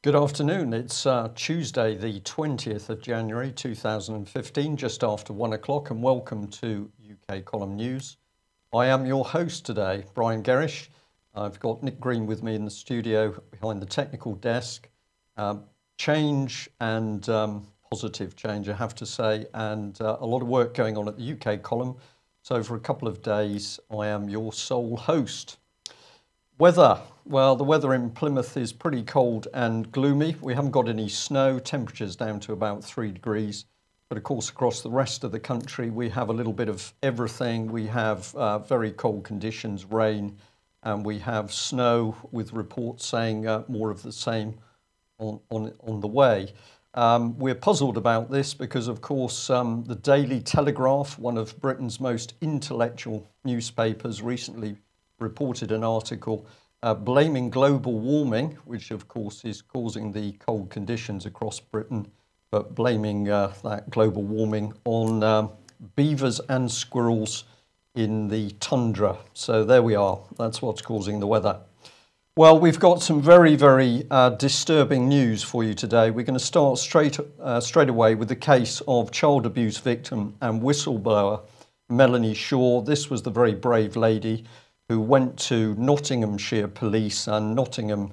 Good afternoon. It's Tuesday, the 20th of January 2015, just after 1 o'clock, and welcome to UK Column News. I am your host today, Brian Gerrish. I've got Nick Green with me in the studio behind the technical desk. Change and positive change, I have to say, and a lot of work going on at the UK Column. So for a couple of days, I am your sole host. Weather. Well, the weather in Plymouth is pretty cold and gloomy. We haven't got any snow, temperatures down to about 3 degrees. But of course, across the rest of the country, we have a little bit of everything. We have very cold conditions, rain, and we have snow with reports saying more of the same on the way. We're puzzled about this because, of course, the Daily Telegraph, one of Britain's most intellectual newspapers, recently reported an article blaming global warming, which of course is causing the cold conditions across Britain, but blaming that global warming on beavers and squirrels in the tundra. So there we are. That's what's causing the weather. Well, we've got some very, very disturbing news for you today. We're going to start straight away with the case of child abuse victim and whistleblower Melanie Shaw. This was the very brave lady who went to Nottinghamshire Police and Nottingham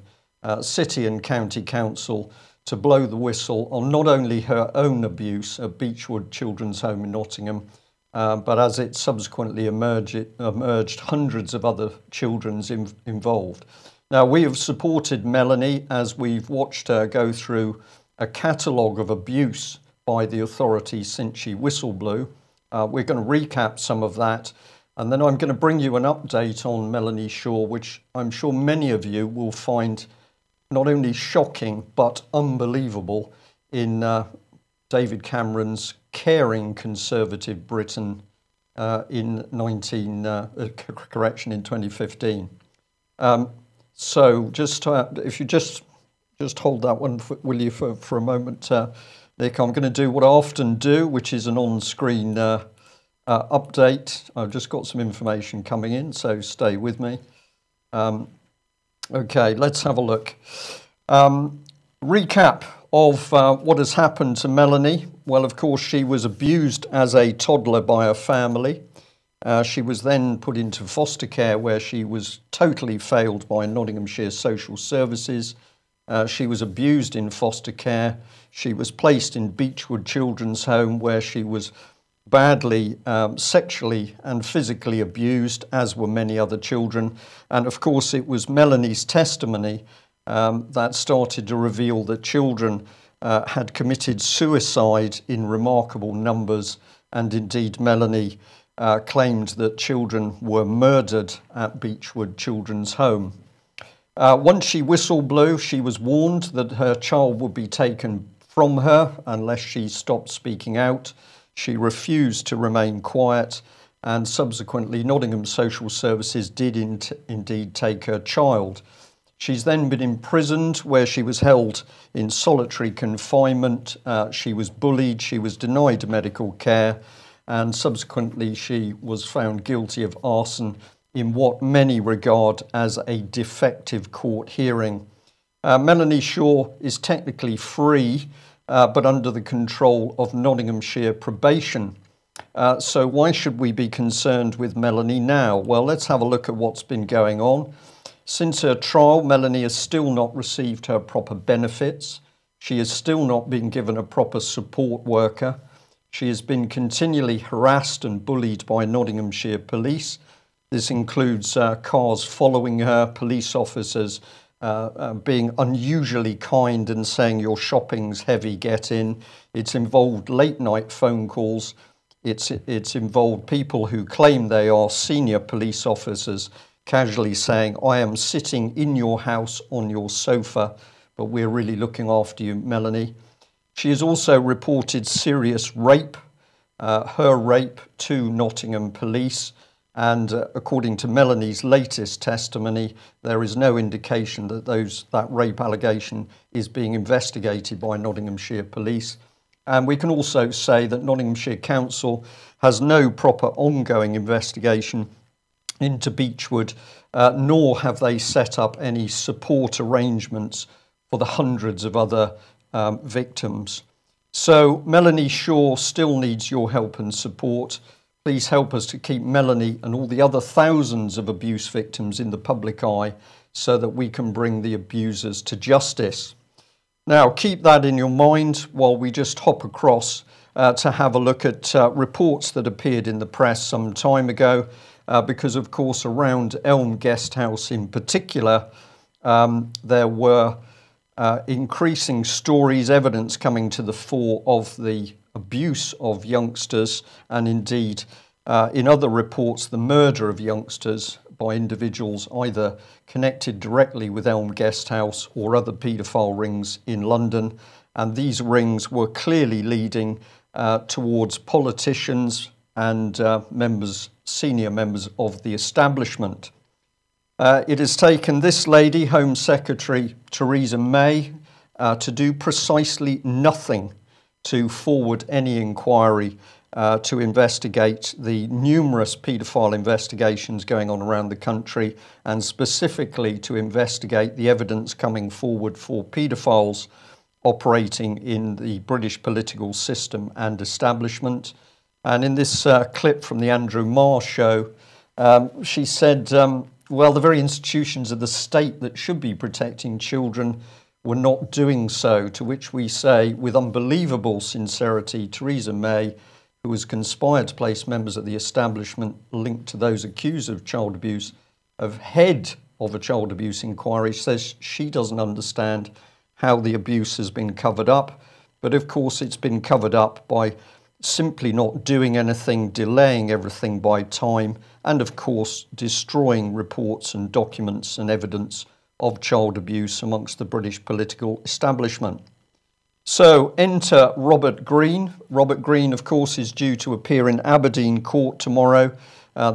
City and County Council to blow the whistle on not only her own abuse at Beechwood Children's Home in Nottingham, but as it subsequently emerged hundreds of other children involved. Now, we have supported Melanie as we've watched her go through a catalogue of abuse by the authorities since she whistle blew. We're going to recap some of that. And then I'm going to bring you an update on Melanie Shaw, which I'm sure many of you will find not only shocking, but unbelievable in David Cameron's caring Conservative Britain in 2015. So just if you just hold that one, will you, for a moment, Nick? I'm going to do what I often do, which is an on-screen update. I've just got some information coming in, so stay with me. Okay, let's have a look. Recap of what has happened to Melanie. Well, of course, she was abused as a toddler by her family. She was then put into foster care where she was totally failed by Nottinghamshire Social Services. She was abused in foster care. She was placed in Beechwood Children's Home where she was badly sexually and physically abused, as were many other children. And of course, it was Melanie's testimony that started to reveal that children had committed suicide in remarkable numbers. And indeed, Melanie claimed that children were murdered at Beechwood Children's Home. Once she whistle blew, she was warned that her child would be taken from her unless she stopped speaking out. She refused to remain quiet, and subsequently Nottingham Social Services did indeed take her child. She's then been imprisoned where she was held in solitary confinement. She was bullied, she was denied medical care, and subsequently she was found guilty of arson in what many regard as a defective court hearing. Melanie Shaw is technically free, but under the control of Nottinghamshire Probation. So why should we be concerned with Melanie now? Well, let's have a look at what's been going on. Since her trial, Melanie has still not received her proper benefits. She has still not been given a proper support worker. She has been continually harassed and bullied by Nottinghamshire Police. This includes cars following her, police officers being unusually kind and saying your shopping's heavy, get in. It's involved late night phone calls. It's involved people who claim they are senior police officers casually saying, I am sitting in your house on your sofa, but we're really looking after you, Melanie. She has also reported serious rape, her rape to Nottingham Police. And according to Melanie's latest testimony, there is no indication that that rape allegation is being investigated by Nottinghamshire Police. And we can also say that Nottinghamshire Council has no proper ongoing investigation into Beechwood, nor have they set up any support arrangements for the hundreds of other victims. So Melanie Shaw still needs your help and support. Please help us to keep Melanie and all the other thousands of abuse victims in the public eye so that we can bring the abusers to justice. Now, keep that in your mind while we just hop across to have a look at reports that appeared in the press some time ago, because, of course, around Elm Guesthouse in particular, there were increasing stories, evidence coming to the fore of the abuse of youngsters, and indeed, in other reports, the murder of youngsters by individuals either connected directly with Elm Guesthouse or other paedophile rings in London. And these rings were clearly leading towards politicians and senior members of the establishment. It has taken this lady, Home Secretary Theresa May, to do precisely nothing to forward any inquiry to investigate the numerous paedophile investigations going on around the country, and specifically to investigate the evidence coming forward for paedophiles operating in the British political system and establishment. And in this clip from the Andrew Marr show, she said, well, the very institutions of the state that should be protecting children were not doing so, to which we say, with unbelievable sincerity, Theresa May, who has conspired to place members of the establishment linked to those accused of child abuse, of head of a child abuse inquiry, says she doesn't understand how the abuse has been covered up. But of course, it's been covered up by simply not doing anything, delaying everything by time, and of course, destroying reports and documents and evidence of child abuse amongst the British political establishment. So enter Robert Green. Robert Green, of course, is due to appear in Aberdeen court tomorrow.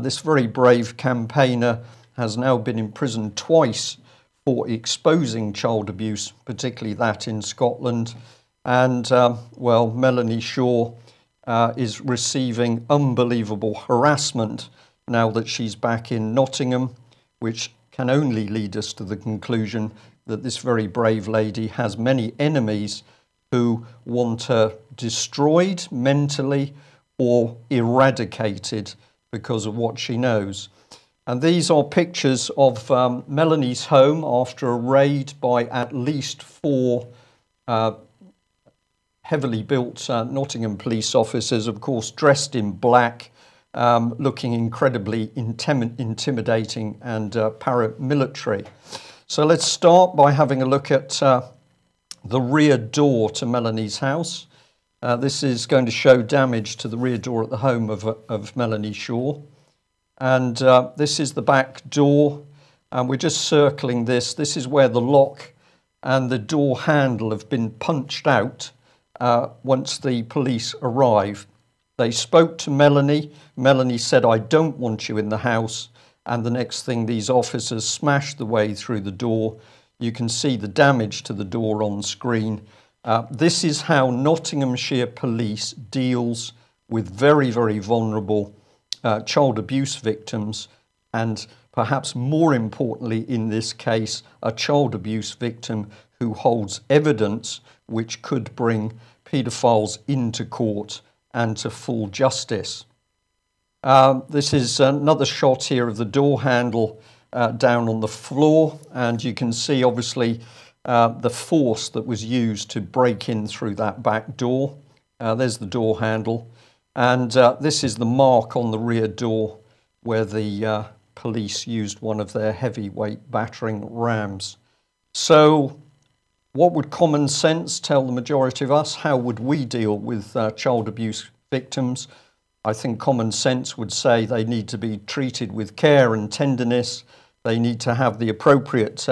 This very brave campaigner has now been imprisoned twice for exposing child abuse, particularly that in Scotland. And, well, Melanie Shaw is receiving unbelievable harassment now that she's back in Nottingham, which can only lead us to the conclusion that this very brave lady has many enemies who want her destroyed mentally or eradicated because of what she knows. And these are pictures of Melanie's home after a raid by at least 4 heavily built Nottingham police officers, of course, dressed in black, looking incredibly intimidating and paramilitary. So let's start by having a look at the rear door to Melanie's house. This is going to show damage to the rear door at the home of Melanie Shaw. And this is the back door, and we're just circling this. This is where the lock and the door handle have been punched out once the police arrive. They spoke to Melanie. Melanie said, "I don't want you in the house." And the next thing, these officers smashed the way through the door. You can see the damage to the door on screen. This is how Nottinghamshire Police deals with very, very vulnerable child abuse victims, and perhaps more importantly in this case, a child abuse victim who holds evidence which could bring paedophiles into court and to full justice. This is another shot here of the door handle down on the floor, and you can see obviously the force that was used to break in through that back door. There's the door handle, and this is the mark on the rear door where the police used one of their heavyweight battering rams. So what would common sense tell the majority of us? How would we deal with child abuse victims? I think common sense would say they need to be treated with care and tenderness. They need to have the appropriate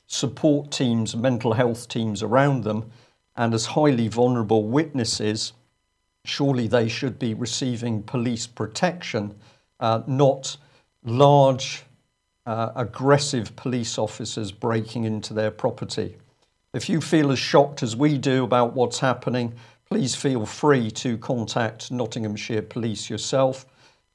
support teams, mental health teams around them. And as highly vulnerable witnesses, surely they should be receiving police protection, not large, aggressive police officers breaking into their property. If you feel as shocked as we do about what's happening, please feel free to contact Nottinghamshire Police yourself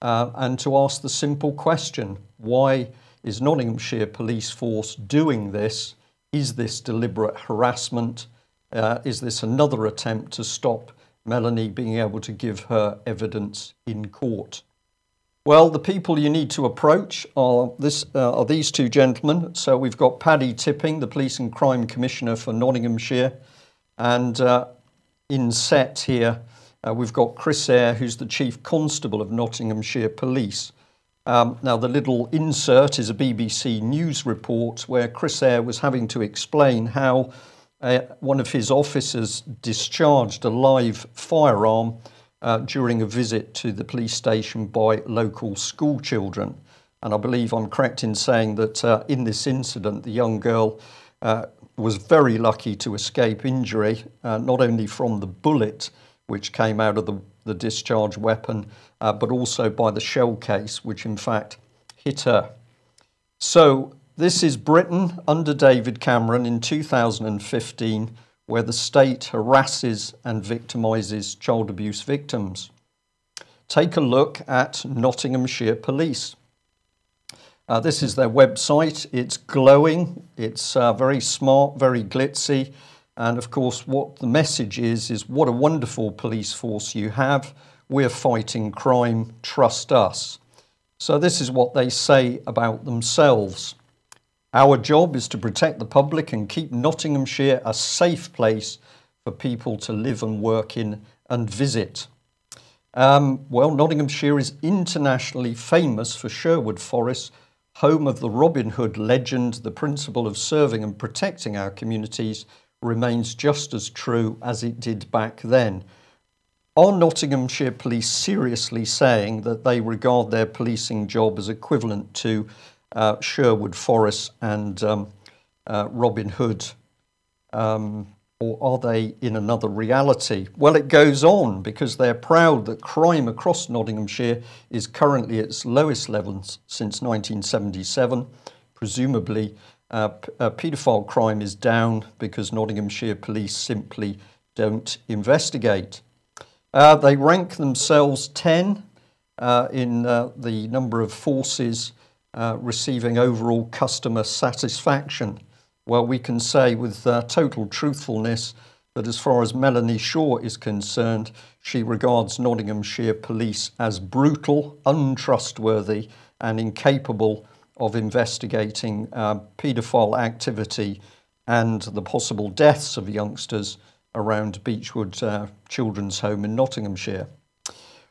and to ask the simple question, why is Nottinghamshire Police Force doing this Is this deliberate harassment? Is this another attempt to stop Melanie being able to give her evidence in court? Well, the people you need to approach are these two gentlemen. So we've got Paddy Tipping, the Police and Crime Commissioner for Nottinghamshire, and in set here we've got Chris Eyre, who's the Chief Constable of Nottinghamshire Police. Now, the little insert is a BBC News report where Chris Eyre was having to explain how one of his officers discharged a live firearm during a visit to the police station by local school children. And I believe I'm correct in saying that in this incident, the young girl was very lucky to escape injury, not only from the bullet which came out of the discharged weapon, but also by the shell case, which in fact hit her. So this is Britain under David Cameron in 2015, where the state harasses and victimises child abuse victims. Take a look at Nottinghamshire Police. This is their website. It's glowing, it's very smart, very glitzy, and of course what the message is what a wonderful police force you have. We're fighting crime, trust us. So this is what they say about themselves. Our job is to protect the public and keep Nottinghamshire a safe place for people to live and work in and visit. Well, Nottinghamshire is internationally famous for Sherwood Forest, home of the Robin Hood legend. The principle of serving and protecting our communities remains just as true as it did back then. Are Nottinghamshire Police seriously saying that they regard their policing job as equivalent to Sherwood Forest and Robin Hood, or are they in another reality? Well, it goes on because they're proud that crime across Nottinghamshire is currently at its lowest levels since 1977. Presumably, paedophile crime is down because Nottinghamshire Police simply don't investigate. They rank themselves 10 in the number of forces receiving overall customer satisfaction. Well, we can say with total truthfulness that as far as Melanie Shaw is concerned, she regards Nottinghamshire Police as brutal, untrustworthy and incapable of investigating paedophile activity and the possible deaths of youngsters around Beechwood Children's Home in Nottinghamshire.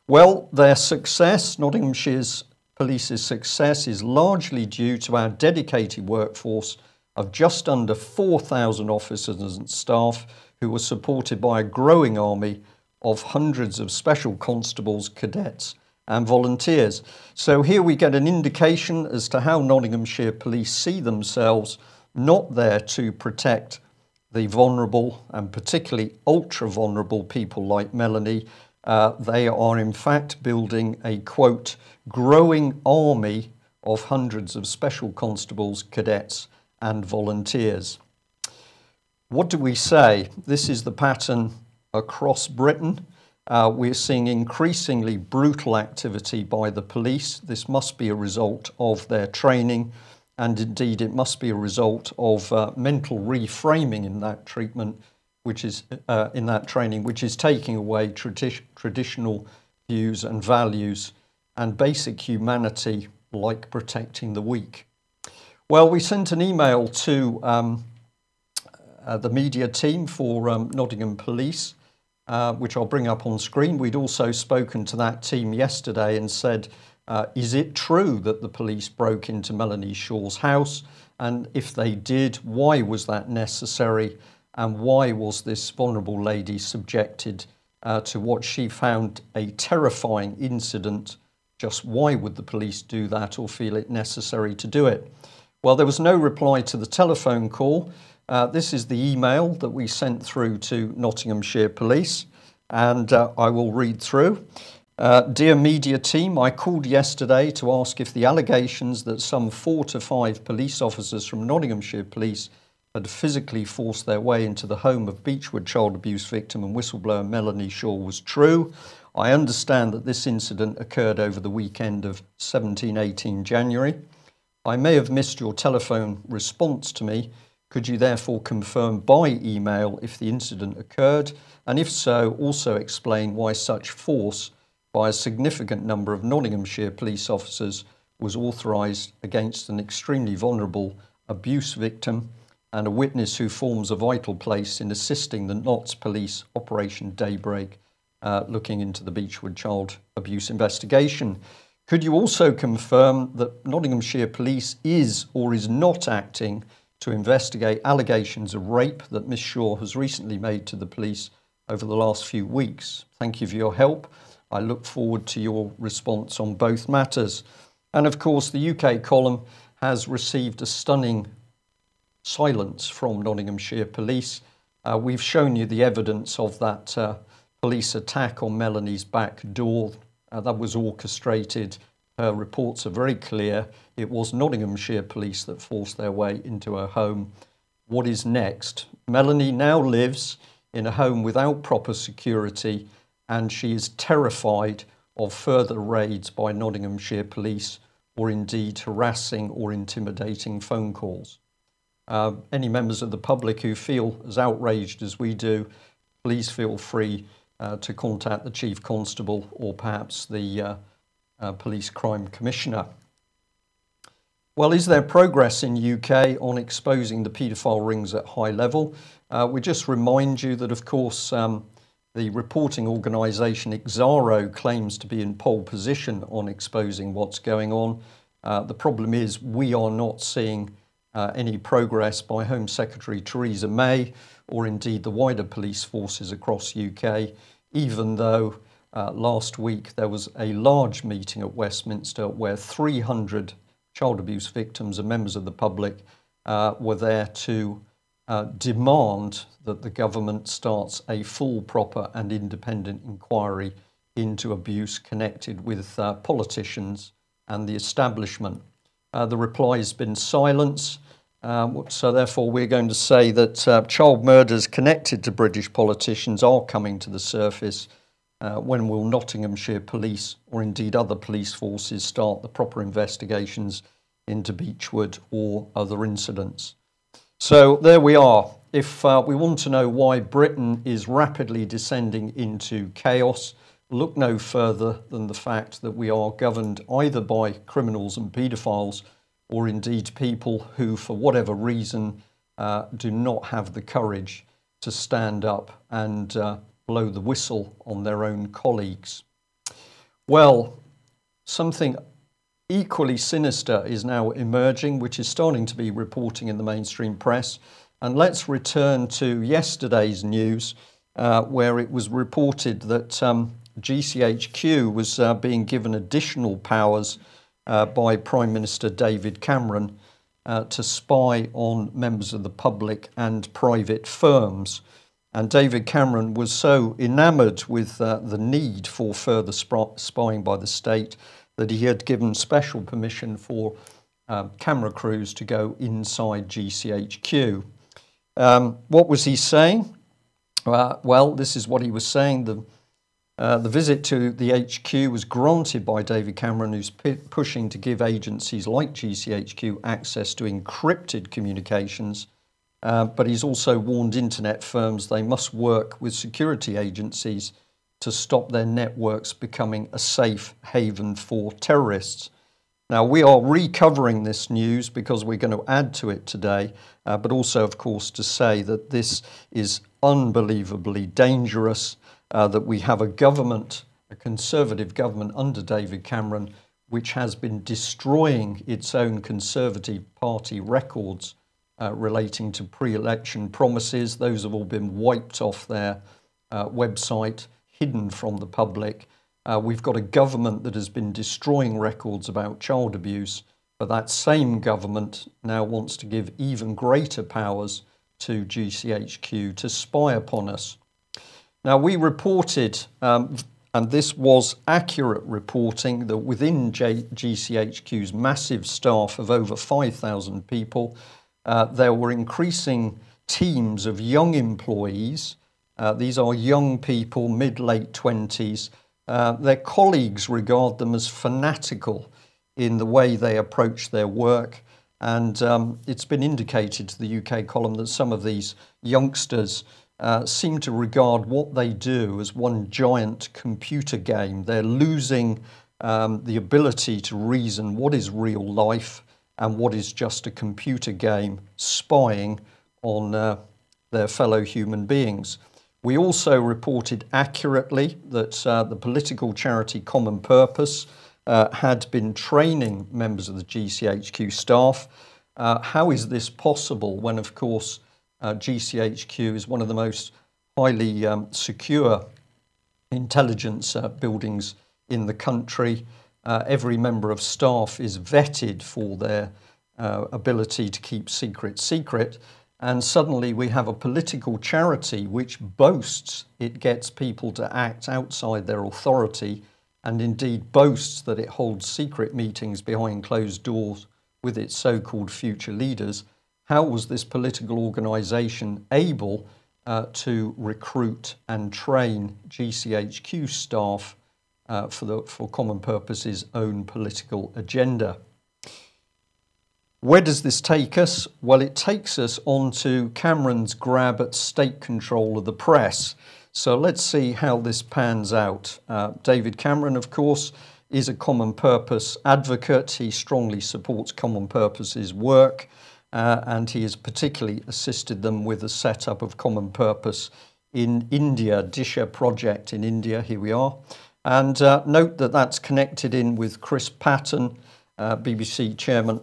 Well, their success, Nottinghamshire's Police's success, is largely due to our dedicated workforce of just under 4,000 officers and staff who were supported by a growing army of hundreds of special constables, cadets and volunteers. So here we get an indication as to how Nottinghamshire Police see themselves, not there to protect the vulnerable and particularly ultra-vulnerable people like Melanie. They are in fact building a, quote, growing army of hundreds of special constables, cadets and volunteers. What do we say? This is the pattern across Britain. We're seeing increasingly brutal activity by the police. This must be a result of their training, and indeed it must be a result of mental reframing in that treatment, which is in that training, which is taking away traditional views and values and basic humanity, like protecting the weak. Well, we sent an email to the media team for Nottingham Police, which I'll bring up on screen. We'd also spoken to that team yesterday and said, is it true that the police broke into Melanie Shaw's house? And if they did, why was that necessary? And why was this vulnerable lady subjected to what she found a terrifying incident? Just why would the police do that or feel it necessary to do it? Well, there was no reply to the telephone call. This is the email that we sent through to Nottinghamshire Police, and I will read through. Dear media team, I called yesterday to ask if the allegations that some 4 to 5 police officers from Nottinghamshire Police had physically forced their way into the home of Beechwood child abuse victim and whistleblower Melanie Shaw was true. I understand that this incident occurred over the weekend of 17-18 January. I may have missed your telephone response to me. Could you therefore confirm by email if the incident occurred? And if so, also explain why such force by a significant number of Nottinghamshire police officers was authorised against an extremely vulnerable abuse victim and a witness who forms a vital place in assisting the Notts Police Operation Daybreak, looking into the Beechwood child abuse investigation. Could you also confirm that Nottinghamshire Police is or is not acting to investigate allegations of rape that Miss Shaw has recently made to the police over the last few weeks? Thank you for your help. I look forward to your response on both matters. And of course, the UK column has received a stunning silence from Nottinghamshire Police. We've shown you the evidence of that police attack on Melanie's back door. That was orchestrated. Her reports are very clear. It was Nottinghamshire Police that forced their way into her home. What is next? Melanie now lives in a home without proper security, and she is terrified of further raids by Nottinghamshire Police or indeed harassing or intimidating phone calls. Any members of the public who feel as outraged as we do, please feel free to contact the Chief Constable or perhaps the Police Crime Commissioner. Well, is there progress in UK on exposing the paedophile rings at high level? We just remind you that, of course, the reporting organisation Exaro claims to be in pole position on exposing what's going on. The problem is we are not seeing any progress by Home Secretary Theresa May or indeed the wider police forces across UK, even though last week there was a large meeting at Westminster where 300 child abuse victims and members of the public were there to demand that the government starts a full, proper and independent inquiry into abuse connected with politicians and the establishment. The reply has been silence. So therefore we're going to say that child murders connected to British politicians are coming to the surface. When will Nottinghamshire Police or indeed other police forces start the proper investigations into Beechwood or other incidents? So there we are. If we want to know why Britain is rapidly descending into chaos, look no further than the fact that we are governed either by criminals and paedophiles or indeed people who, for whatever reason, do not have the courage to stand up and blow the whistle on their own colleagues. Well, something equally sinister is now emerging, which is starting to be reporting in the mainstream press. And let's return to yesterday's news, where it was reported that GCHQ was being given additional powers by Prime Minister David Cameron to spy on members of the public and private firms. And David Cameron was so enamoured with the need for further spying by the state that he had given special permission for camera crews to go inside GCHQ. What was he saying? Well, this is what he was saying. The visit to the HQ was granted by David Cameron, who's pushing to give agencies like GCHQ access to encrypted communications, but he's also warned internet firms they must work with security agencies to stop their networks becoming a safe haven for terrorists. Now, we are recovering this news because we're going to add to it today, but also, of course, to say that this is unbelievably dangerous, that we have a government, a Conservative government under David Cameron, which has been destroying its own Conservative Party records relating to pre-election promises. Those have all been wiped off their website, hidden from the public. We've got a government that has been destroying records about child abuse, but that same government now wants to give even greater powers to GCHQ to spy upon us. Now, we reported, and this was accurate reporting, that within GCHQ's massive staff of over 5,000 people, there were increasing teams of young employees. These are young people, mid-late 20s. Their colleagues regard them as fanatical in the way they approach their work. And it's been indicated to the UK column that some of these youngsters seem to regard what they do as one giant computer game. They're losing the ability to reason what is real life and what is just a computer game spying on their fellow human beings. We also reported accurately that the political charity Common Purpose had been training members of the GCHQ staff. How is this possible when, of course, GCHQ is one of the most highly secure intelligence buildings in the country? Every member of staff is vetted for their ability to keep secret. And suddenly we have a political charity which boasts it gets people to act outside their authority, and indeed boasts that it holds secret meetings behind closed doors with its so-called future leaders. How was this political organisation able to recruit and train GCHQ staff for Common Purpose's own political agenda? Where does this take us? Well, it takes us onto Cameron's grab at state control of the press. So let's see how this pans out. David Cameron, of course, is a Common Purpose advocate. He strongly supports Common Purpose's work, and he has particularly assisted them with the setup of Common Purpose in India, Disha project in India. Here we are. And note that that's connected in with Chris Patten, BBC chairman,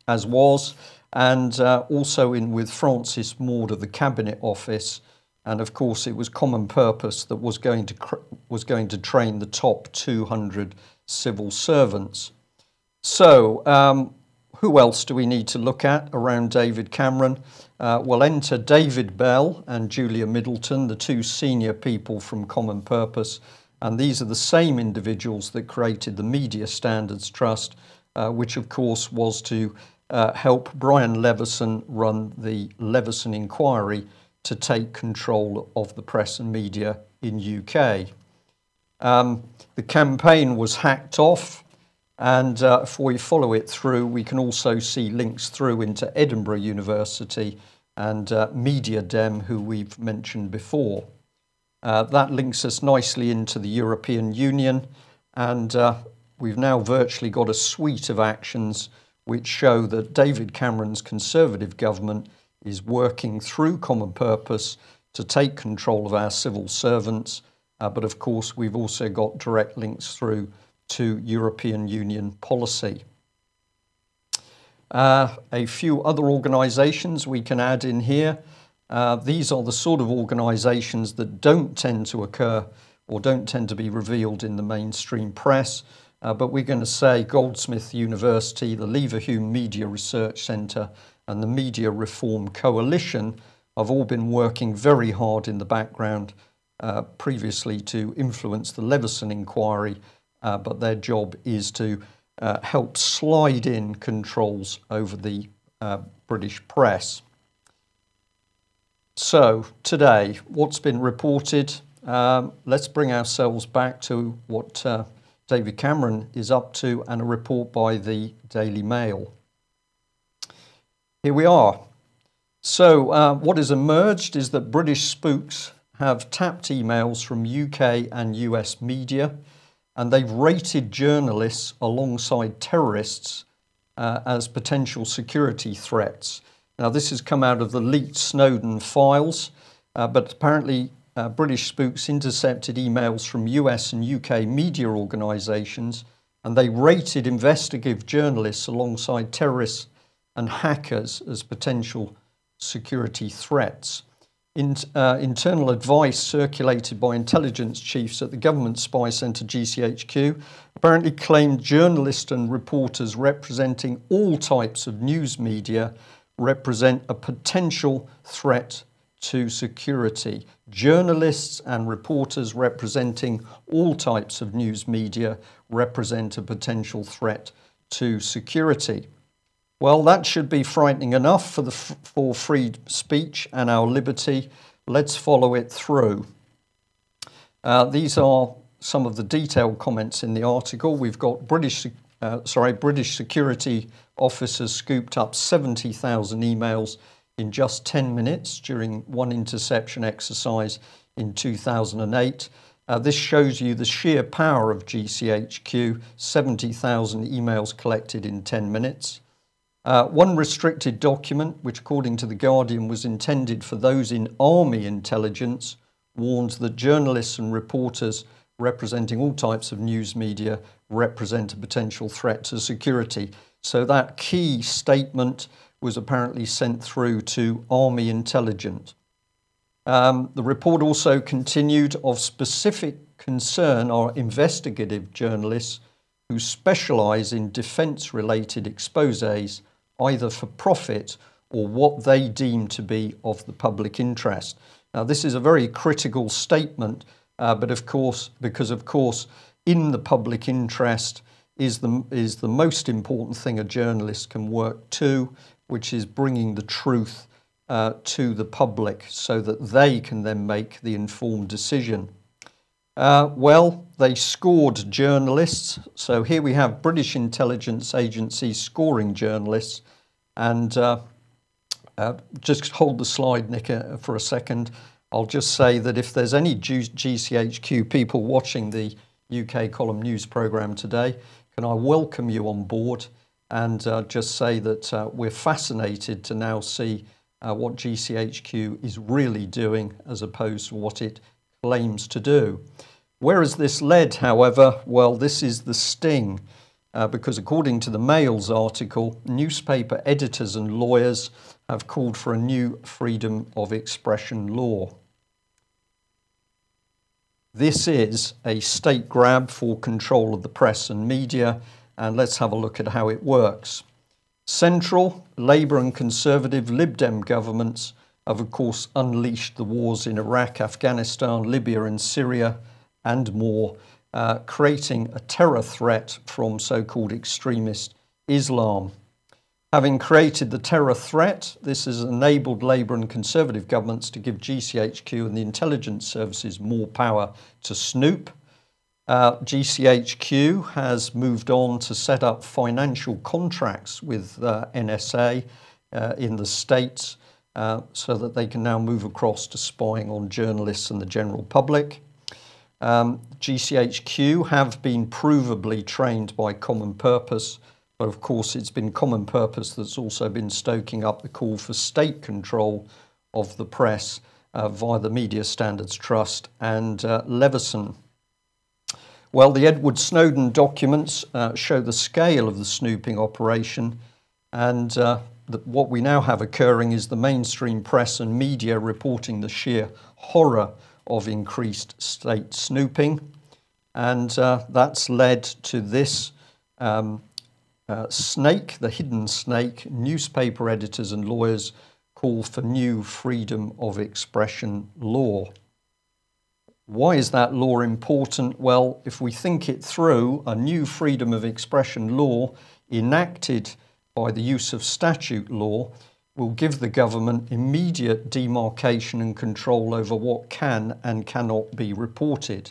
as was, and also in with Francis Maude of the Cabinet Office. And of course, it was Common Purpose that was going to train the top 200 civil servants. So, who else do we need to look at around David Cameron? We'll enter David Bell and Julia Middleton, the two senior people from Common Purpose. And these are the same individuals that created the Media Standards Trust, which of course was to help Brian Leveson run the Leveson inquiry to take control of the press and media in UK. The campaign was hacked off, and if we follow it through, we can also see links through into Edinburgh University and Media Dem, who we've mentioned before. That links us nicely into the European Union, and we've now virtually got a suite of actions which show that David Cameron's Conservative government is working through Common Purpose to take control of our civil servants. But of course, we've also got direct links through to European Union policy. A few other organisations we can add in here. These are the sort of organisations that don't tend to occur or don't tend to be revealed in the mainstream press. But we're going to say Goldsmith University, the Leverhulme Media Research Centre and the Media Reform Coalition have all been working very hard in the background previously to influence the Leveson inquiry, but their job is to help slide in controls over the British press. So today, what's been reported? Let's bring ourselves back to what David Cameron is up to and a report by the Daily Mail. Here we are. So what has emerged is that British spooks have tapped emails from UK and US media, and they've rated journalists alongside terrorists as potential security threats. Now, this has come out of the leaked Snowden files, but apparently British spooks intercepted emails from US and UK media organisations, and they rated investigative journalists alongside terrorists and hackers as potential security threats. Internal advice circulated by intelligence chiefs at the Government Spy Centre GCHQ apparently claimed journalists and reporters representing all types of news media represent a potential threat to security. Journalists and reporters representing all types of news media represent a potential threat to security. Well, that should be frightening enough for free speech and our liberty. Let's follow it through. These are some of the detailed comments in the article. We've got British British security officers scooped up 70,000 emails in just 10 minutes during one interception exercise in 2008. This shows you the sheer power of GCHQ, 70,000 emails collected in 10 minutes. One restricted document, which according to The Guardian was intended for those in army intelligence, warned that journalists and reporters representing all types of news media represent a potential threat to security. So that key statement was apparently sent through to army intelligence. The report also continued, of specific concern are investigative journalists who specialise in defence-related exposés, either for profit or what they deem to be of the public interest. Now, this is a very critical statement, but of course, because of course, in the public interest is the most important thing a journalist can work to, which is bringing the truth to the public so that they can then make the informed decision. Well, they scored journalists. So here we have British intelligence agencies scoring journalists. And just hold the slide, Nick, for a second. I'll just say that if there's any GCHQ people watching the UK Column News programme today, can I welcome you on board and just say that we're fascinated to now see what GCHQ is really doing as opposed to what it claims to do. Where has this led, however? Well, this is the sting, because according to the Mail's article, newspaper editors and lawyers have called for a new freedom of expression law. This is a state grab for control of the press and media, and let's have a look at how it works. Central, Labour and Conservative Lib Dem governments have of course unleashed the wars in Iraq, Afghanistan, Libya and Syria and more, creating a terror threat from so-called extremist Islam. Having created the terror threat, this has enabled Labour and Conservative governments to give GCHQ and the intelligence services more power to snoop. GCHQ has moved on to set up financial contracts with NSA in the States so that they can now move across to spying on journalists and the general public. GCHQ have been provably trained by Common Purpose, but of course it's been Common Purpose that's also been stoking up the call for state control of the press via the Media Standards Trust and Leveson. Well, the Edward Snowden documents show the scale of the snooping operation, and what we now have occurring is the mainstream press and media reporting the sheer horror of increased state snooping, and that's led to this snake, the hidden snake. Newspaper editors and lawyers call for new freedom of expression law. Why is that law important? Well, if we think it through, a new freedom of expression law enacted by the use of statute law will give the government immediate demarcation and control over what can and cannot be reported.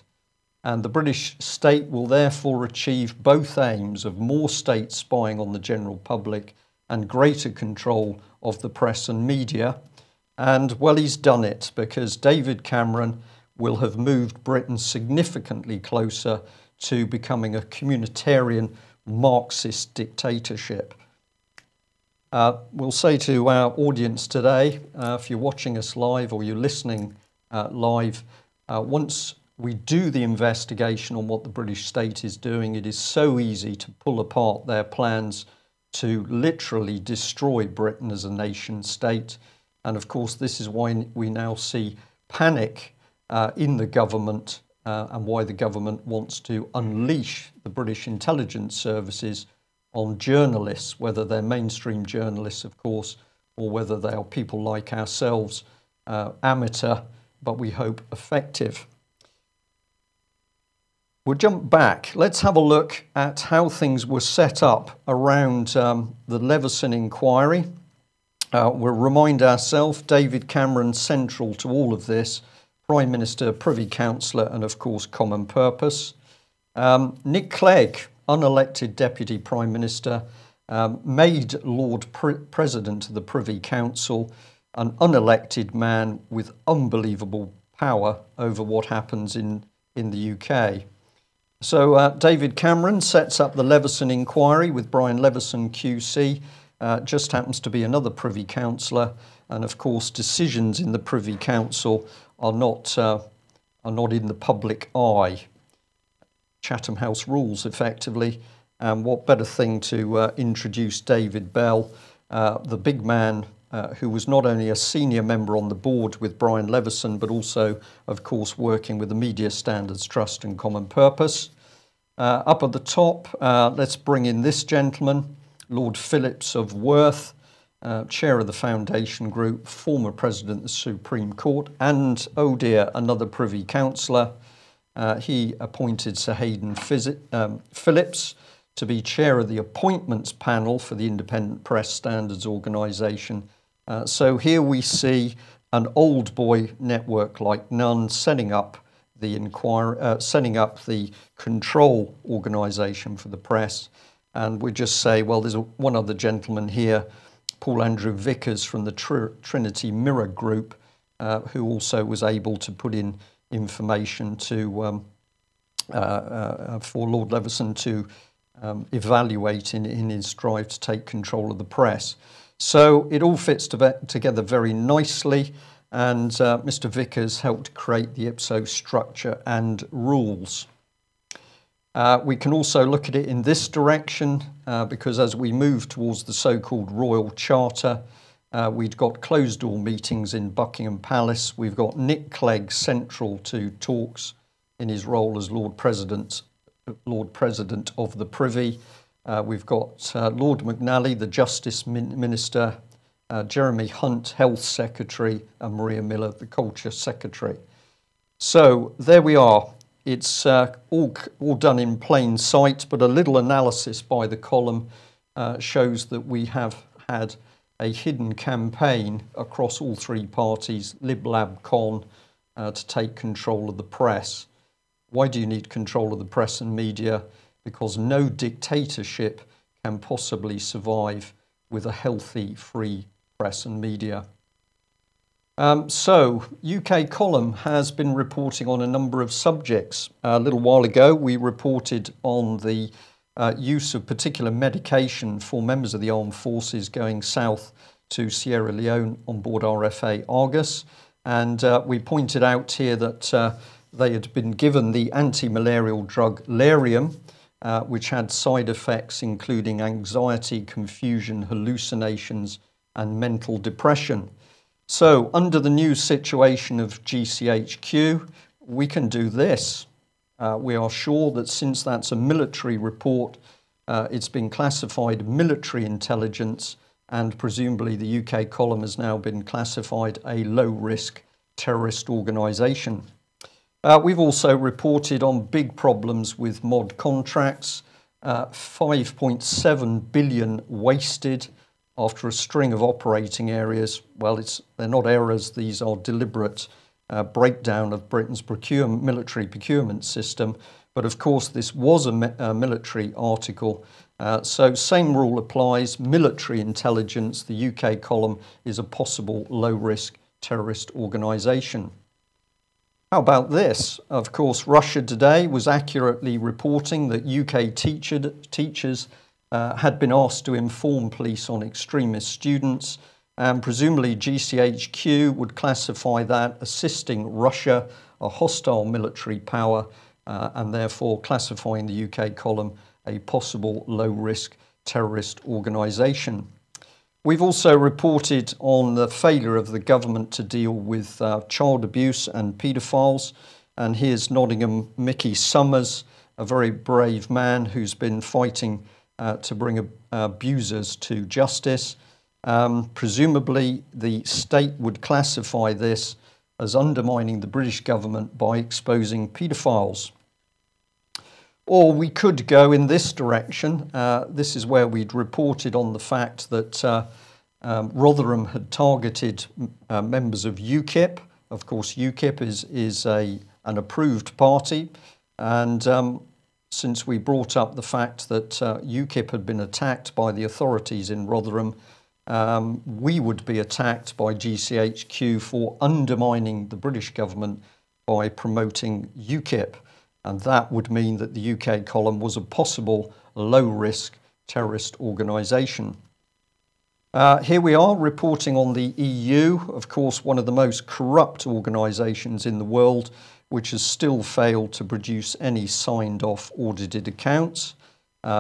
And the British state will therefore achieve both aims of more state spying on the general public and greater control of the press and media. And well, he's done it, because David Cameron will have moved Britain significantly closer to becoming a communitarian Marxist dictatorship. We'll say to our audience today, if you're watching us live or you're listening live, once we do the investigation on what the British state is doing, it is so easy to pull apart their plans to literally destroy Britain as a nation state. And of course, this is why we now see panic in the government and why the government wants to unleash the British intelligence services on journalists, whether they're mainstream journalists, of course, or whether they are people like ourselves, amateur, but we hope effective. We'll jump back. Let's have a look at how things were set up around the Leveson inquiry. We'll remind ourselves, David Cameron central to all of this, Prime Minister, Privy Councillor, and of course Common Purpose. Nick Clegg, unelected Deputy Prime Minister, made Lord President of the Privy Council, an unelected man with unbelievable power over what happens in the UK. So David Cameron sets up the Leveson inquiry with Brian Leveson QC, just happens to be another Privy Councillor, and of course decisions in the Privy Council are not in the public eye. Chatham House rules, effectively. And what better thing to introduce David Bell, the big man who was not only a senior member on the board with Brian Leveson, but also, of course, working with the Media Standards Trust and Common Purpose. Up at the top, let's bring in this gentleman, Lord Phillips of Worth, chair of the Foundation Group, former president of the Supreme Court, and, oh dear, another Privy Councillor. He appointed Sir Hayden Phillips to be chair of the appointments panel for the Independent Press Standards Organisation. So here we see an old boy network like none setting up setting up the control organisation for the press. And we just say, well, there's one other gentleman here, Paul Andrew Vickers from the Trinity Mirror Group, who also was able to put in information to for Lord Leveson to evaluate in his drive to take control of the press. So it all fits together very nicely, and Mr. Vickers helped create the Ipsos structure and rules. We can also look at it in this direction, because as we move towards the so-called Royal Charter, we've got closed-door meetings in Buckingham Palace. We've got Nick Clegg central to talks in his role as Lord President of the Privy. We've got Lord McNally, the Justice Minister, Jeremy Hunt, Health Secretary, and Maria Miller, the Culture Secretary. So there we are. It's all done in plain sight, but a little analysis by the column shows that we have had a hidden campaign across all three parties, Lib Lab Con, to take control of the press. Why do you need control of the press and media? Because no dictatorship can possibly survive with a healthy, free press and media. So, UK Column has been reporting on a number of subjects. A little while ago, we reported on the use of particular medication for members of the armed forces going south to Sierra Leone on board RFA Argus. And we pointed out here that they had been given the anti-malarial drug Lariam, which had side effects including anxiety, confusion, hallucinations, and mental depression. So, under the new situation of GCHQ, we can do this. We are sure that since that's a military report, it's been classified military intelligence, and presumably the UK Column has now been classified a low-risk terrorist organisation. We've also reported on big problems with mod contracts, 5.7 billion wasted after a string of operating areas. Well, they're not errors, these are deliberate breakdown of Britain's military procurement system. But of course, this was a military article. So same rule applies, military intelligence, the UK Column is a possible low-risk terrorist organisation. How about this? Of course, Russia Today was accurately reporting that UK teachers had been asked to inform police on extremist students, and presumably GCHQ would classify that assisting Russia, a hostile military power, and therefore classifying the UK Column a possible low-risk terrorist organisation. We've also reported on the failure of the government to deal with child abuse and paedophiles, and here's Nottingham Mickey Summers, a very brave man who's been fighting to bring abusers to justice. Presumably, the state would classify this as undermining the British government by exposing paedophiles. Or we could go in this direction. This is where we'd reported on the fact that Rotherham had targeted members of UKIP. Of course, UKIP is an approved party, and since we brought up the fact that UKIP had been attacked by the authorities in Rotherham, we would be attacked by GCHQ for undermining the British government by promoting UKIP. And that would mean that the UK column was a possible low-risk terrorist organisation. Here we are reporting on the EU, of course, one of the most corrupt organisations in the world, which has still failed to produce any signed-off audited accounts.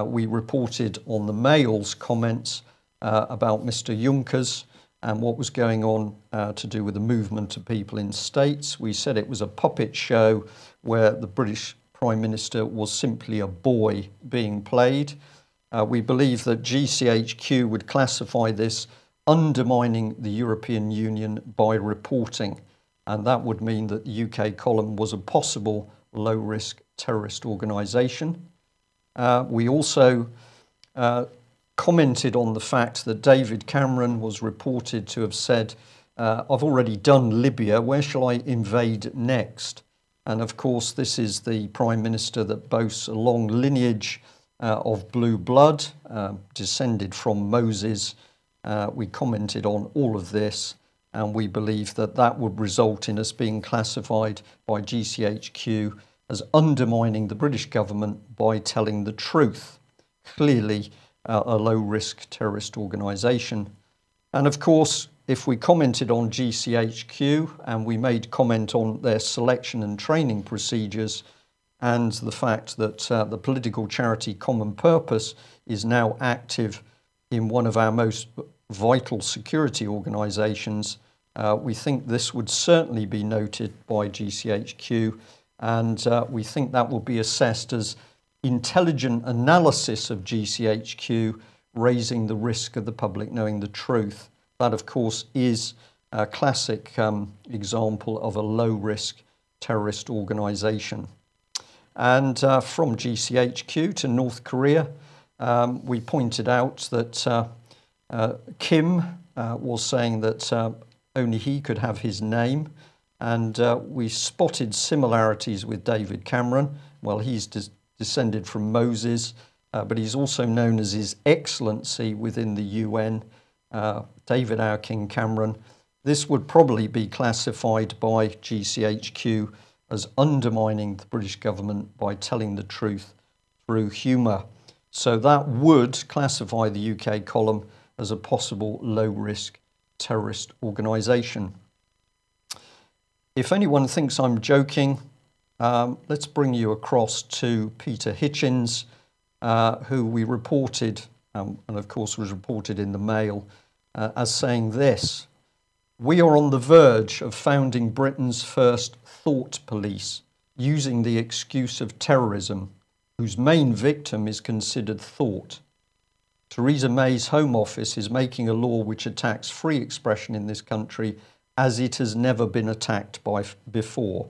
We reported on the Mail's comments about Mr. Juncker and what was going on to do with the movement of people in states. We said it was a puppet show where the British Prime Minister was simply a boy being played. We believe that GCHQ would classify this undermining the European Union by reporting, and that would mean that the UK column was a possible low-risk terrorist organisation. We also commented on the fact that David Cameron was reported to have said, I've already done Libya, where shall I invade next? And of course, this is the Prime Minister that boasts a long lineage of blue blood, descended from Moses. We commented on all of this, and we believe that that would result in us being classified by GCHQ as undermining the British government by telling the truth. Clearly a low-risk terrorist organisation. And of course, if we commented on GCHQ and we made comment on their selection and training procedures, and the fact that the political charity Common Purpose is now active in one of our most vital security organisations, we think this would certainly be noted by GCHQ, and we think that will be assessed as intelligent analysis of GCHQ, raising the risk of the public knowing the truth. That, of course, is a classic example of a low-risk terrorist organisation. And from GCHQ to North Korea, we pointed out that Kim was saying that only he could have his name, and we spotted similarities with David Cameron. Well, he's descended from Moses, but he's also known as His Excellency within the UN, David our King Cameron. This would probably be classified by GCHQ as undermining the British government by telling the truth through humour. So that would classify the UK column as a possible low-risk terrorist organisation. If anyone thinks I'm joking, let's bring you across to Peter Hitchens, who we reported, and of course was reported in the Mail, as saying this: "We are on the verge of founding Britain's first thought police, using the excuse of terrorism, whose main victim is considered thought. Theresa May's Home Office is making a law which attacks free expression in this country as it has never been attacked before."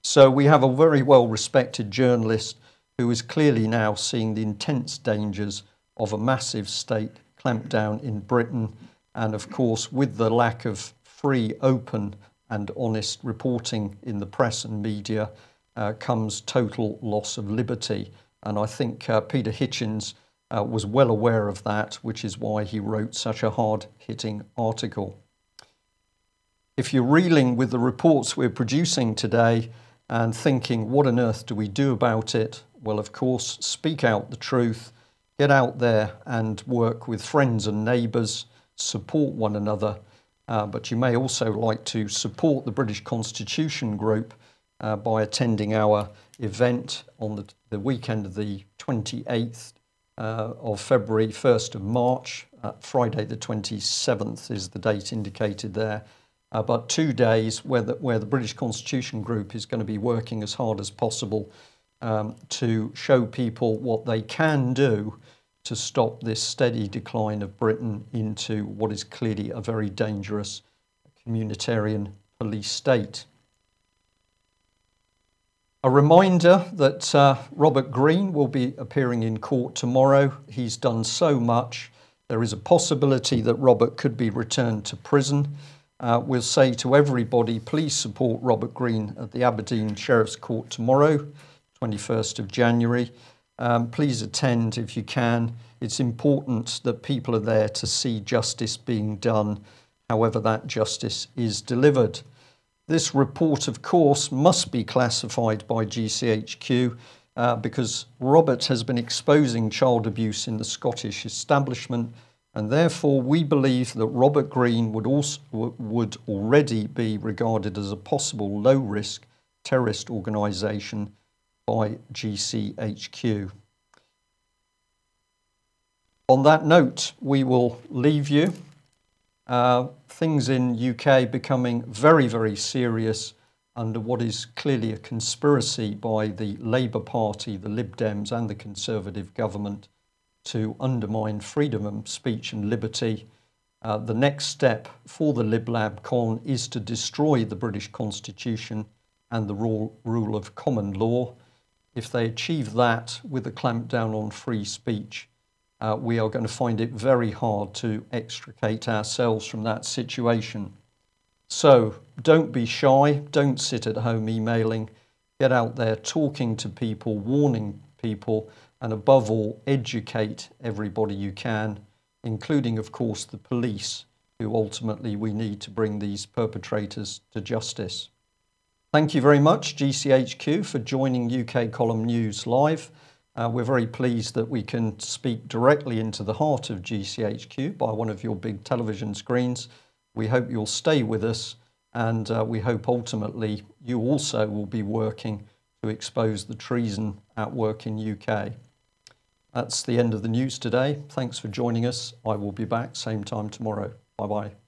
So we have a very well-respected journalist who is clearly now seeing the intense dangers of a massive state clampdown in Britain, and of course with the lack of free, open and honest reporting in the press and media comes total loss of liberty. And I think Peter Hitchens was well aware of that, which is why he wrote such a hard-hitting article. If you're reeling with the reports we're producing today and thinking, what on earth do we do about it? Well, of course, speak out the truth, get out there and work with friends and neighbours, support one another. But you may also like to support the British Constitution Group by attending our event on the weekend of the 28th of February, 1st of March. Friday the 27th is the date indicated there. But 2 days where the British Constitution Group is going to be working as hard as possible to show people what they can do to stop this steady decline of Britain into what is clearly a very dangerous communitarian police state. A reminder that Robert Greene will be appearing in court tomorrow. He's done so much. There is a possibility that Robert could be returned to prison. We'll say to everybody, please support Robert Greene at the Aberdeen Sheriff's Court tomorrow, 21st of January. Please attend if you can. It's important that people are there to see justice being done, however that justice is delivered. This report, of course, must be classified by GCHQ because Robert has been exposing child abuse in the Scottish establishment, and therefore we believe that Robert Green would already be regarded as a possible low-risk terrorist organisation by GCHQ. On that note, we will leave you. Things in UK becoming very, very serious under what is clearly a conspiracy by the Labour Party, the Lib Dems and the Conservative government to undermine freedom of speech and liberty. The next step for the Lib Lab Con is to destroy the British Constitution and the rule of common law. If they achieve that with a clampdown on free speech, we are going to find it very hard to extricate ourselves from that situation. So don't be shy, don't sit at home emailing, get out there talking to people, warning people, and above all, educate everybody you can, including, of course, the police, who ultimately we need to bring these perpetrators to justice. Thank you very much, GCHQ, for joining UK Column News Live. We're very pleased that we can speak directly into the heart of GCHQ by one of your big television screens. We hope you'll stay with us, and we hope ultimately you also will be working to expose the treason at work in UK. That's the end of the news today. Thanks for joining us. I will be back same time tomorrow. Bye-bye.